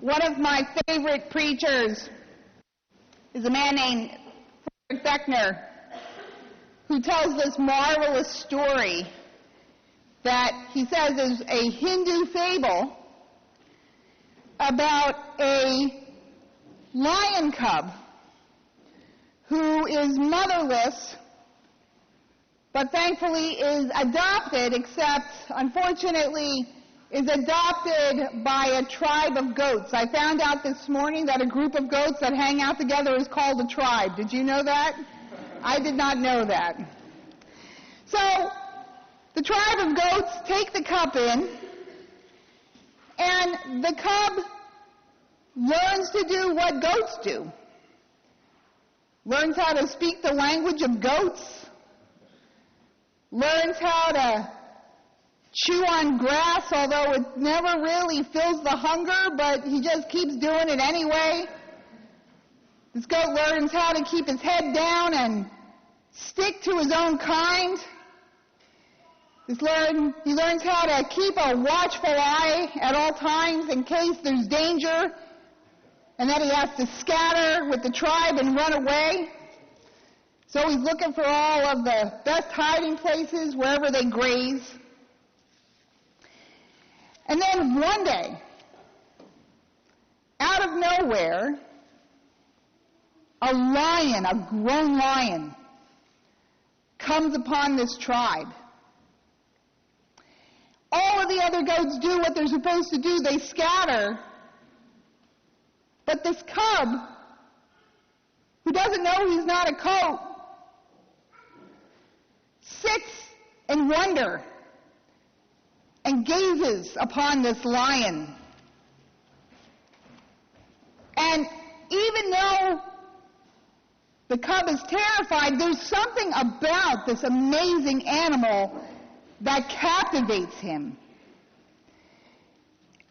One of my favorite preachers is a man named Frederick Buechner, who tells this marvelous story that he says is a Hindu fable about a lion cub who is motherless, but thankfully is adopted, except unfortunately is adopted by a tribe of goats. I found out this morning that a group of goats that hang out together is called a tribe. Did you know that? I did not know that. So the tribe of goats take the cub in, and the cub learns to do what goats do. Learns how to speak the language of goats. Learns how to chew on grass, although it never really fills the hunger, but he just keeps doing it anyway. This goat learns how to keep his head down and stick to his own kind. He learns how to keep a watchful eye at all times in case there's danger, and then he has to scatter with the tribe and run away. So he's looking for all of the best hiding places wherever they graze. And then one day, out of nowhere, a lion, a grown lion, comes upon this tribe. All of the other goats do what they're supposed to do. They scatter. But this cub, who doesn't know he's not a goat, sits in wonder and gazes upon this lion. And even though the cub is terrified, there's something about this amazing animal that captivates him.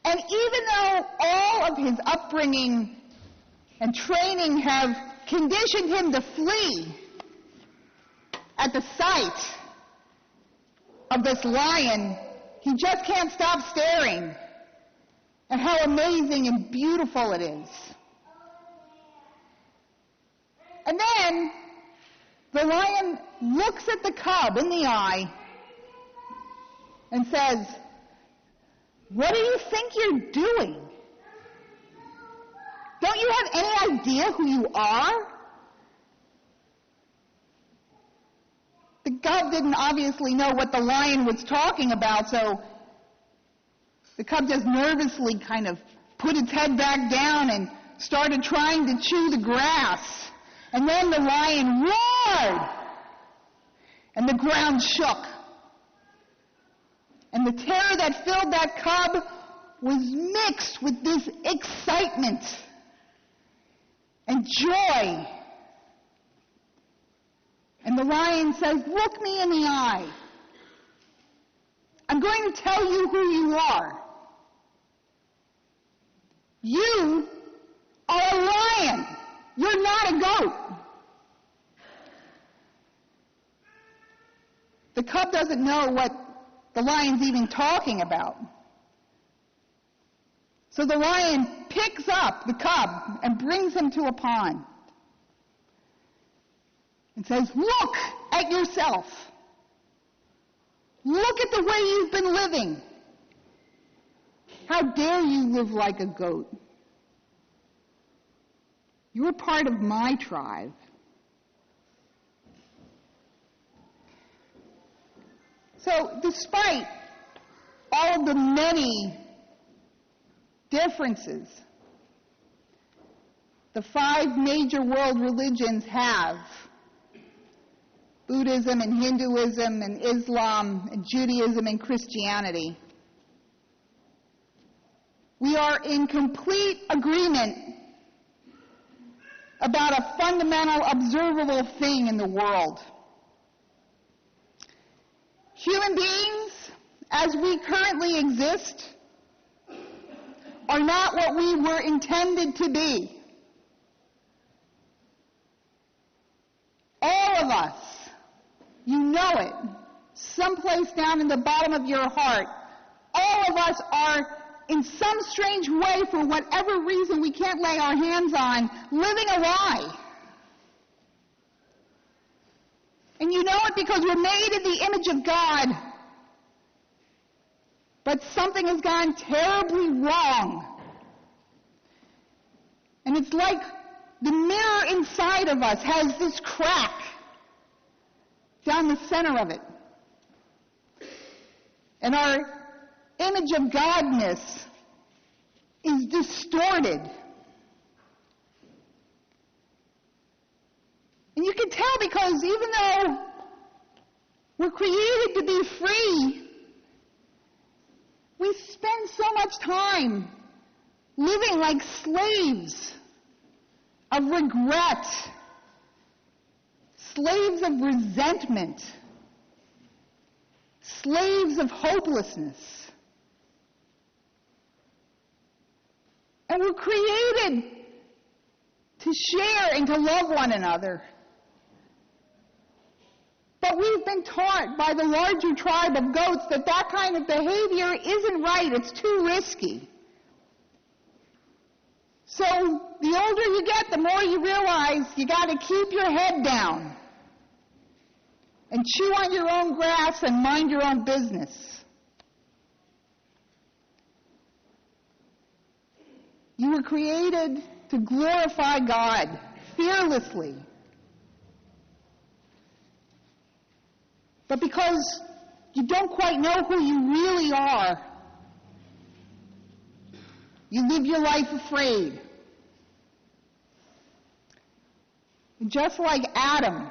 And even though all of his upbringing and training have conditioned him to flee at the sight of this lion, he just can't stop staring at how amazing and beautiful it is. And then the lion looks at the cub in the eye and says, "What do you think you're doing? Don't you have any idea who you are?" The cub didn't obviously know what the lion was talking about, so the cub just nervously kind of put its head back down and started trying to chew the grass. And then the lion roared, and the ground shook. And the terror that filled that cub was mixed with this excitement and joy. And the lion says, "Look me in the eye. I'm going to tell you who you are. You are a lion. You're not a goat." The cub doesn't know what the lion's even talking about. So the lion picks up the cub and brings him to a pond and says, "Look at yourself. Look at the way you've been living. How dare you live like a goat? You're part of my tribe." So despite all of the many differences the 5 major world religions have, Buddhism and Hinduism and Islam and Judaism and Christianity, we are in complete agreement about a fundamental observable thing in the world. Human beings, as we currently exist, are not what we were intended to be. All of us, you know it, someplace down in the bottom of your heart, all of us are in some strange way, for whatever reason we can't lay our hands on, living a lie. And you know it because we're made in the image of God. But something has gone terribly wrong. And it's like the mirror inside of us has this crack down the center of it. And our image of Godness is distorted. And you can tell because even though we're created to be free, we spend so much time living like slaves of regret, slaves of resentment, slaves of hopelessness. And we're created to share and to love one another. But we've been taught by the larger tribe of goats that that kind of behavior isn't right. It's too risky. So the older you get, the more you realize you got to keep your head down and chew on your own grass and mind your own business. You were created to glorify God fearlessly. But because you don't quite know who you really are, you live your life afraid. And just like Adam,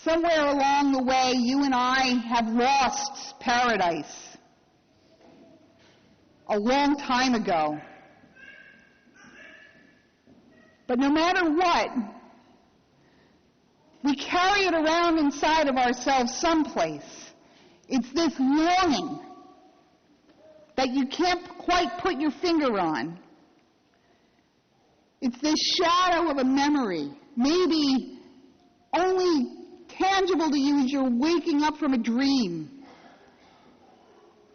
somewhere along the way, you and I have lost paradise a long time ago. But no matter what, we carry it around inside of ourselves someplace. It's this longing that you can't quite put your finger on. It's this shadow of a memory, maybe only tangible to you as you're waking up from a dream.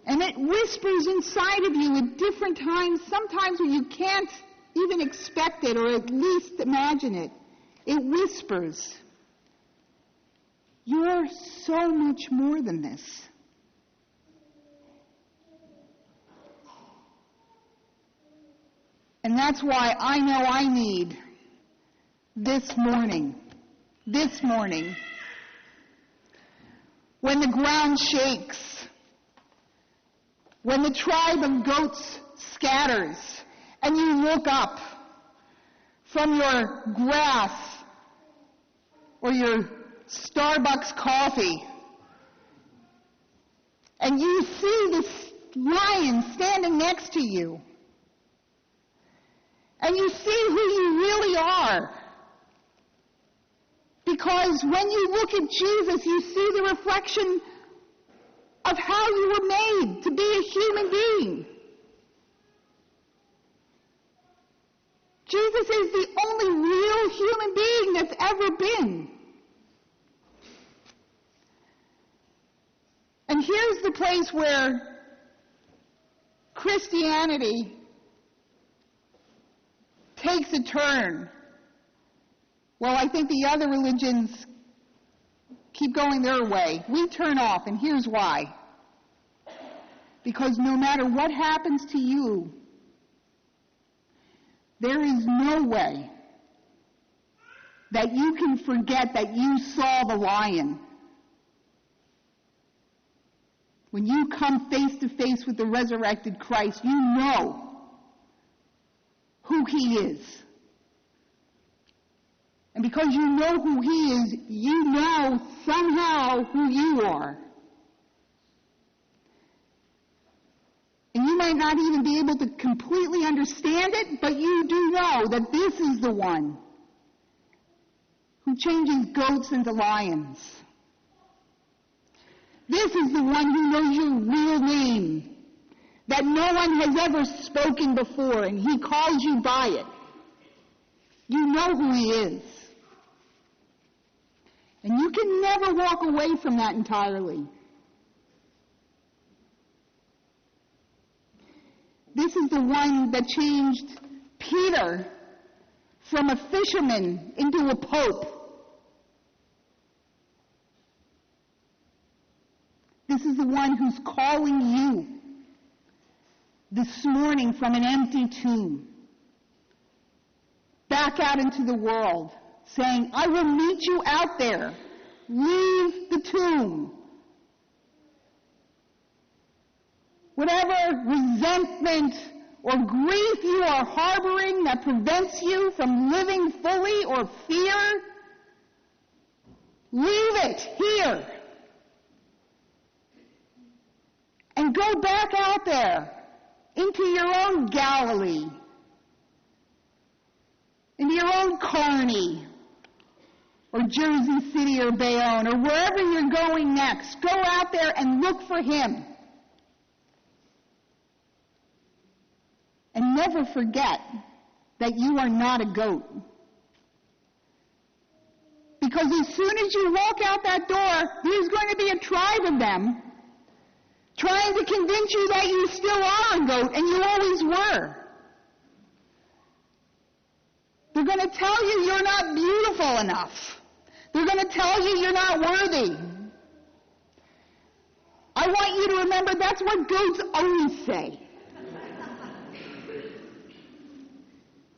And it whispers inside of you at different times, sometimes when you can't even expect it or at least imagine it. It whispers, "You're so much more than this." And that's why I know I need this morning, when the ground shakes, when the tribe of goats scatters, and you look up from your grass or your Starbucks coffee, and you see this lion standing next to you, and you see who you really are. Because when you look at Jesus, you see the reflection of how you were made to be a human being. Jesus is the only real human being that's ever been. And here's the place where Christianity takes a turn. Well, I think the other religions keep going their way. We turn off, and here's why. Because no matter what happens to you, there is no way that you can forget that you saw the lion. When you come face to face with the resurrected Christ, you know who he is. And because you know who he is, you know somehow who you are. And you might not even be able to completely understand it, but you do know that this is the one who changes goats into lions. This is the one who knows your real name, that no one has ever spoken before, and he calls you by it. You know who he is. And you can never walk away from that entirely. This is the one that changed Peter from a fisherman into a pope. This is the one who's calling you this morning from an empty tomb back out into the world, saying, I will meet you out there. Leave the tomb. Whatever resentment or grief you are harboring that prevents you from living fully, or fear, leave it here. And go back out there into your own Galilee, into your own Kearney, or Jersey City, or Bayonne, or wherever you're going next. Go out there and look for him. And never forget that you are not a goat. Because as soon as you walk out that door, there's going to be a tribe of them trying to convince you that you still are a goat, and you always were. They're going to tell you you're not beautiful enough. They're going to tell you you're not worthy. I want you to remember that's what goats always say.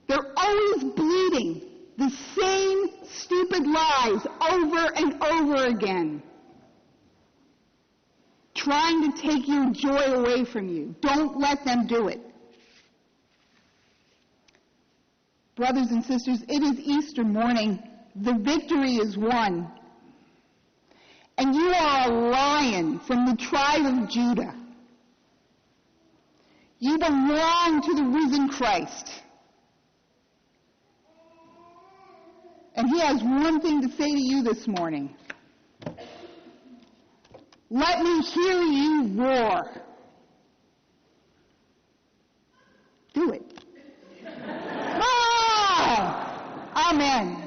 They're always bleeding the same stupid lies over and over again, trying to take your joy away from you. Don't let them do it. Brothers and sisters, it is Easter morning. The victory is won. And you are a lion from the tribe of Judah. You belong to the risen Christ. And he has one thing to say to you this morning. Let me hear you roar. Do it. Ah! Amen.